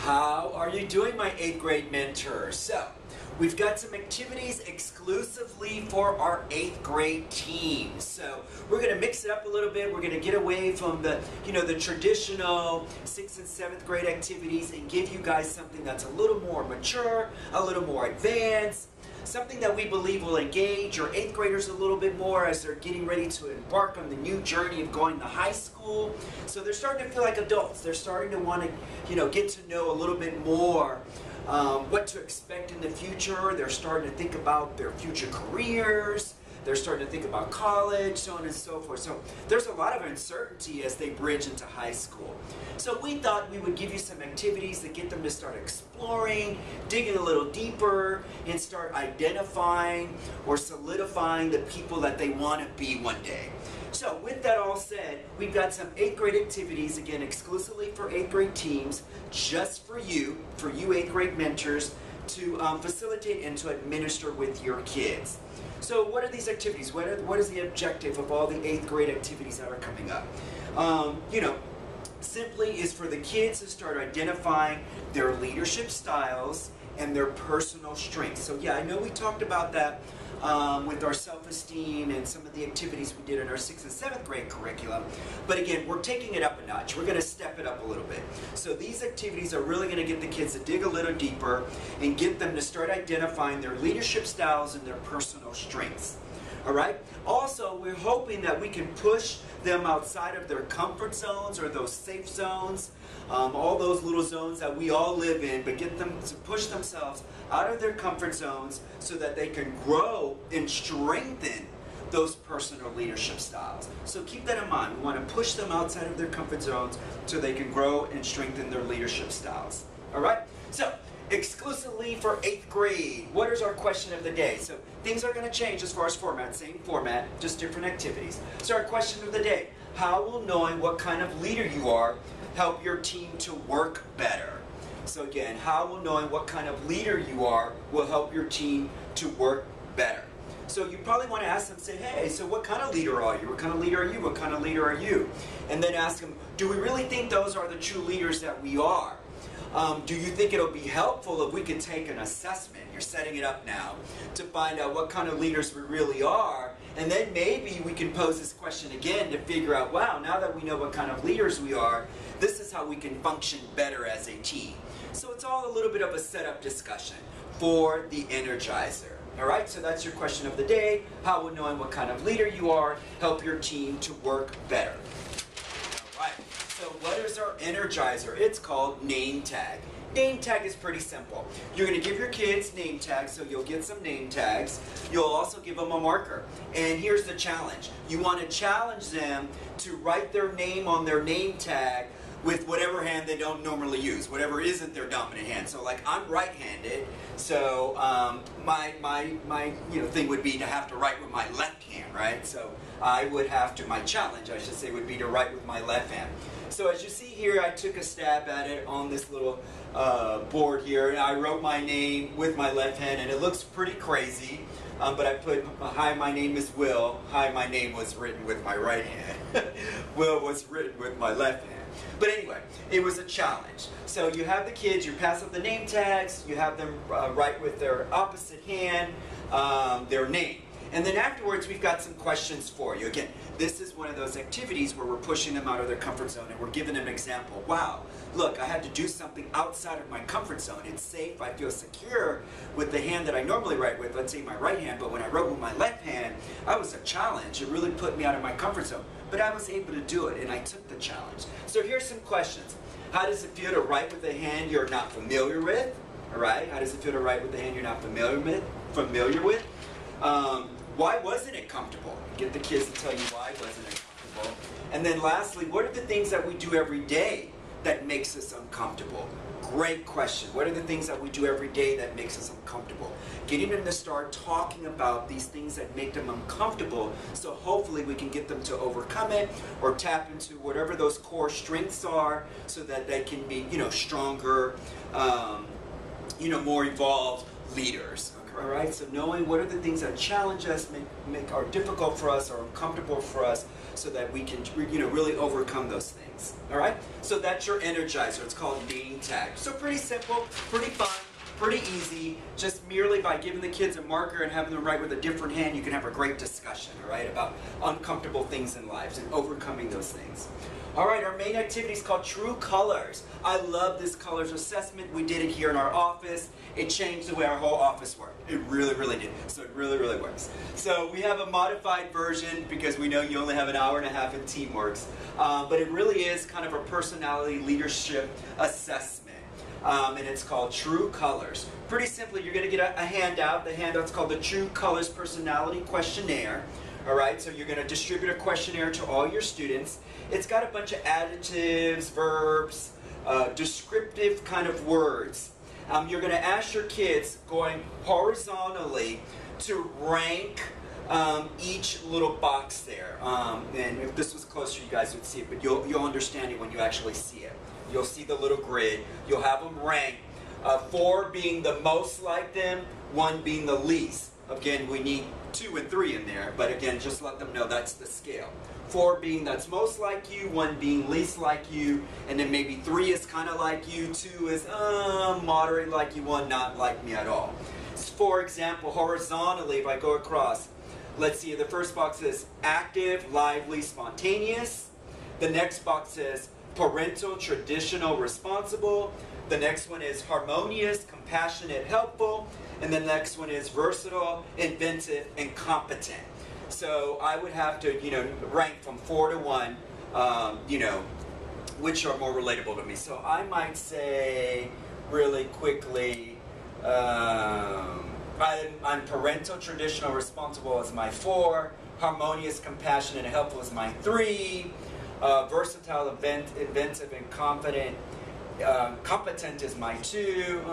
How are you doing, my 8th grade mentors? So, we've got some activities exclusively for our 8th grade team. So, we're going to mix it up a little bit. We're going to get away from the, the traditional 6th and 7th grade activities and give you guys something that's a little more mature, a little more advanced, something that we believe will engage your 8th graders a little bit more as they're getting ready to embark on the new journey of going to high school. So they're starting to feel like adults. They're starting to want to, get to know a little bit more what to expect in the future. They're starting to think about their future careers. They're starting to think about college, so on and so forth. So there's a lot of uncertainty as they bridge into high school. So we thought we would give you some activities that get them to start exploring, digging a little deeper, and start identifying or solidifying the people that they want to be one day. So with that all said, we've got some 8th grade activities, again, exclusively for 8th grade teams, just for you 8th grade mentors, to facilitate and to administer with your kids. So what are these activities? What is the objective of all the 8th grade activities that are coming up? Simply is for the kids to start identifying their leadership styles and their personal strengths. So yeah, I know we talked about that with our self-esteem and some of the activities we did in our 6th and 7th grade curriculum. But again, we're taking it up a notch. We're going to step it up a little bit. So these activities are really going to get the kids to dig a little deeper and get them to start identifying their leadership styles and their personal strengths. All right? Also, we're hoping that we can push them outside of their comfort zones or those safe zones, all those little zones that we all live in, but get them to push themselves out of their comfort zones so that they can grow and strengthen those personal leadership styles. So keep that in mind. We want to push them outside of their comfort zones so they can grow and strengthen their leadership styles. All right? So, exclusively for 8th grade, what is our question of the day? So things are going to change as far as format, same format, just different activities. So our question of the day, how will knowing what kind of leader you are help your team to work better? So again, how will knowing what kind of leader you are will help your team to work better? So you probably want to ask them, say, hey, so what kind of leader are you? What kind of leader are you? What kind of leader are you? And then ask them, do we really think those are the true leaders that we are? Do you think it'll be helpful if we could take an assessment, you're setting it up now, to find out what kind of leaders we really are, and then maybe we can pose this question again to figure out, wow, now that we know what kind of leaders we are, this is how we can function better as a team. So it's all a little bit of a setup discussion for the Energizer. All right, so that's your question of the day. How will knowing what kind of leader you are help your team to work better? All right. So what is our Energizer? It's called name tag. Name tag is pretty simple. You're going to give your kids name tags, so you'll get some name tags. You'll also give them a marker. And here's the challenge. You want to challenge them to write their name on their name tag with whatever hand they don't normally use, whatever isn't their dominant hand. So like I'm right-handed, so my thing would be to have to write with my left hand, right? So I would have to, my challenge I should say, would be to write with my left hand. So as you see here, I took a stab at it on this little board here, and I wrote my name with my left hand, and it looks pretty crazy, but I put, hi, my name is Will. Hi, my name was written with my right hand. Will was written with my left hand. But anyway, it was a challenge. So you have the kids, you pass up the name tags, you have them write with their opposite hand their name. And then afterwards, we've got some questions for you. Again, this is one of those activities where we're pushing them out of their comfort zone and we're giving them an example. Wow, look, I had to do something outside of my comfort zone. It's safe, I feel secure with the hand that I normally write with, let's say my right hand, but when I wrote with my left hand, I was a challenge. It really put me out of my comfort zone. But I was able to do it, and I took the challenge. So here's some questions. How does it feel to write with a hand you're not familiar with? All right, how does it feel to write with a hand you're not familiar with? Why wasn't it comfortable? Get the kids to tell you why wasn't it comfortable. And then lastly, what are the things that we do every day that makes us uncomfortable? Great question. What are the things that we do every day that makes us uncomfortable? Getting them to start talking about these things that make them uncomfortable, so hopefully we can get them to overcome it or tap into whatever those core strengths are so that they can be, stronger, more evolved leaders. All right, so knowing what are the things that challenge us, are difficult for us, or uncomfortable for us, so that we can, really overcome those things. things. All right? So that's your Energizer. It's called name tag. So pretty simple, pretty fun, pretty easy. Just merely by giving the kids a marker and having them write with a different hand, you can have a great discussion, all right, about uncomfortable things in lives and overcoming those things. All right, our main activity is called True Colors. I love this colors assessment. We did it here in our office. It changed the way our whole office worked. It really, really did. So it really, really works. So we have a modified version because we know you only have an hour and a half in Teamworks. But it really is kind of a personality leadership assessment. And it's called True Colors. Pretty simply, you're going to get a handout. The handout's called the True Colors Personality Questionnaire. All right, so you're going to distribute a questionnaire to all your students. It's got a bunch of adjectives, verbs, descriptive kind of words. You're going to ask your kids, going horizontally, to rank each little box there. And if this was closer, you guys would see it, but you'll understand it when you actually see it. You'll see the little grid. You'll have them ranked, 4 being the most like them, 1 being the least. Again, we need 2 and 3 in there, but again, just let them know that's the scale. 4 being that's most like you, 1 being least like you, and then maybe 3 is kind of like you, 2 is moderate like you, 1 not like me at all. For example, horizontally, if I go across, let's see, the first box is active, lively, spontaneous. The next box says parental, traditional, responsible. The next one is harmonious, compassionate, helpful. And the next one is versatile, inventive, and competent. So I would have to, rank from 4 to 1, which are more relatable to me. So I might say, really quickly, I'm parental, traditional, responsible as my 4, harmonious, compassionate, and helpful as my 3, versatile, inventive, and competent. Competent is my 2,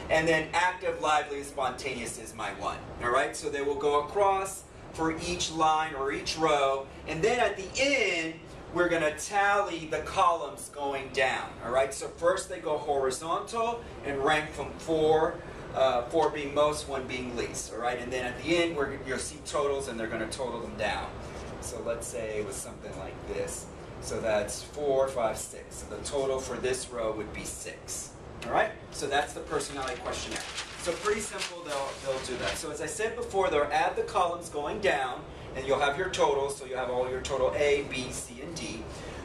and then active, lively, and spontaneous is my 1. All right, so they will go across for each line or each row, and then at the end, we're going to tally the columns going down. All right, so first they go horizontal and rank from 4, 4 being most, 1 being least. All right, and then at the end, you'll see totals, and they're going to total them down. So let's say it was something like this. So that's 4, 5, 6. So the total for this row would be 6. All right? So that's the personality questionnaire. So pretty simple, they'll do that. So as I said before, they'll add the columns going down, and you'll have your totals. So you have all your total A, B, C, and D.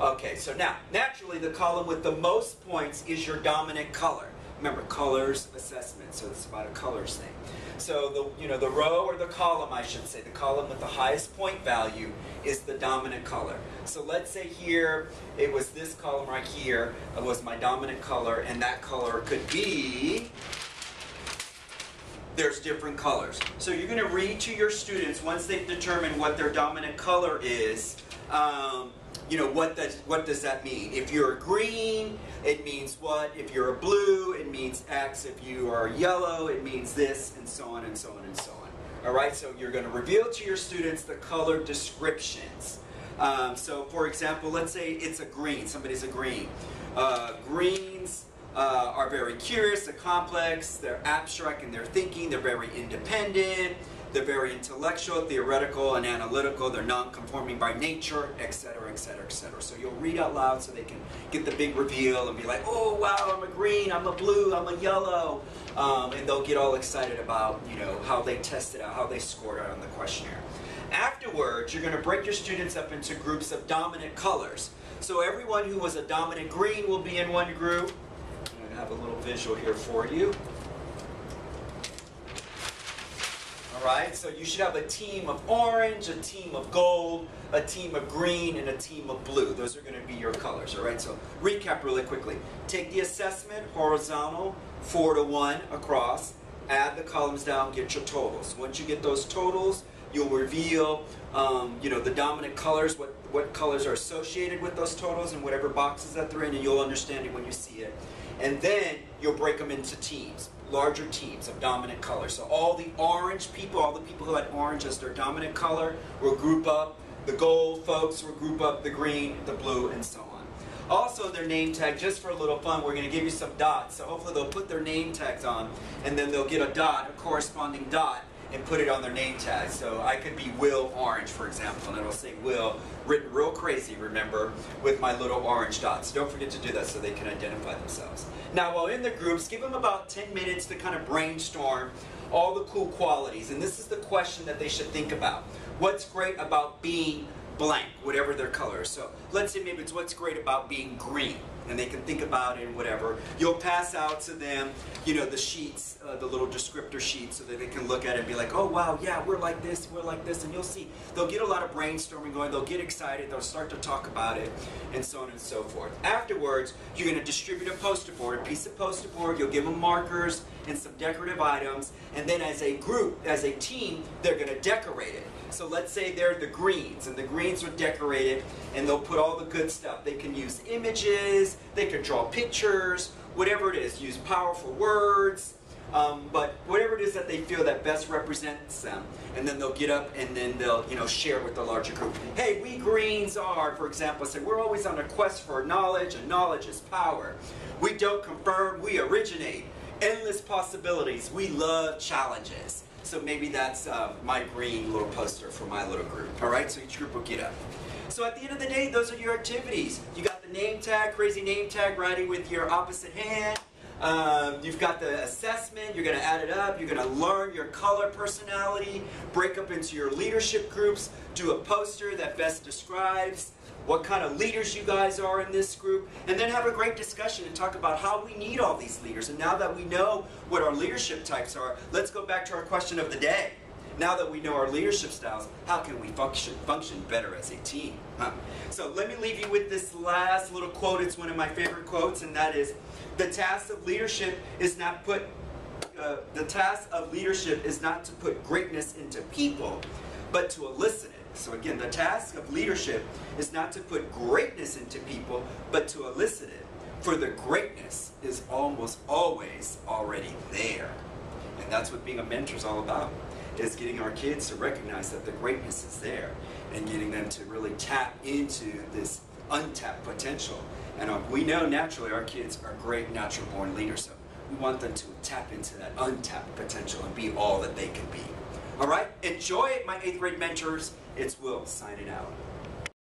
Okay, so now, naturally, the column with the most points is your dominant color. Remember, colors assessment, so it's about a colors thing. So the row or the column, I should say, the column with the highest point value is the dominant color. So let's say here, it was this column right here, was my dominant color, and that color could be, there's different colors. So you're going to read to your students, once they've determined what their dominant color is, what does that mean? If you're a green, it means what? If you're a blue, it means X. If you are yellow, it means this, and so on and so on and so on. All right, so you're going to reveal to your students the color descriptions. So for example, let's say it's a green. Somebody's a green. Greens are very curious, they're complex, they're abstract in their thinking, they're very independent, they're very intellectual, theoretical, and analytical, they're non-conforming by nature, etc., etc., etc. So you'll read out loud so they can get the big reveal and be like, oh wow, I'm a green, I'm a blue, I'm a yellow, and they'll get all excited about how they tested out, how they scored out on the questionnaire. Afterwards, you're going to break your students up into groups of dominant colors. So everyone who was a dominant green will be in one group. I'm going to have a little visual here for you. Alright, so you should have a team of orange, a team of gold, a team of green, and a team of blue. Those are going to be your colors, alright? So recap really quickly. Take the assessment, horizontal, 4 to 1 across. Add the columns down, get your totals. Once you get those totals, you'll reveal the dominant colors, what colors are associated with those totals and whatever boxes that they're in, and you'll understand it when you see it. And then you'll break them into teams, larger teams of dominant colors. So all the orange people, all the people who had orange as their dominant color will group up. The gold folks will group up the green, the blue, and so on. Also their name tag, just for a little fun, we're going to give you some dots. So hopefully they'll put their name tags on, and then they'll get a dot, a corresponding dot. and put it on their name tag. So I could be Will Orange, for example, and it'll say Will, written real crazy, remember, with my little orange dots. Don't forget to do that so they can identify themselves. Now, while in the groups, give them about 10 minutes to kind of brainstorm all the cool qualities. And this is the question that they should think about. What's great about being blank, whatever their color is. So let's say maybe it's what's great about being green, and they can think about it and whatever. You'll pass out to them, you know, the sheets, the little descriptor sheets, so that they can look at it and be like, oh wow, yeah, we're like this, and you'll see, they'll get a lot of brainstorming going, they'll get excited, they'll start to talk about it, and so on and so forth. Afterwards, you're going to distribute a poster board, a piece of poster board, you'll give them markers and some decorative items, and then as a group, as a team, they're going to decorate it. So let's say they're the greens, and the greens are decorated, and they'll put all the good stuff. They can use images, they can draw pictures, whatever it is, use powerful words, but whatever it is that they feel that best represents them. And then they'll get up and then they'll, you know, share with the larger group. Hey, we greens are, for example, say we're always on a quest for knowledge, and knowledge is power. We don't confirm, we originate. Endless possibilities, we love challenges. So maybe that's my green little poster for my little group. All right, so each group will get up. So at the end of the day, those are your activities. You got the name tag, crazy name tag, writing with your opposite hand. You've got the assessment, you're going to add it up, you're going to learn your color personality, break up into your leadership groups, do a poster that best describes what kind of leaders you guys are in this group, and then have a great discussion and talk about how we need all these leaders. And now that we know what our leadership types are, let's go back to our question of the day. Now that we know our leadership styles, how can we function better as a team? So let me leave you with this last little quote. It's one of my favorite quotes, and that is, the task of leadership is not to put greatness into people, but to elicit it. So again, the task of leadership is not to put greatness into people, but to elicit it. For the greatness is almost always already there. And that's what being a mentor is all about, is getting our kids to recognize that the greatness is there and getting them to really tap into this untapped potential. And we know naturally our kids are great natural born leaders, so we want them to tap into that untapped potential and be all that they can be. All right, enjoy it, my 8th grade mentors. It's Will signing out.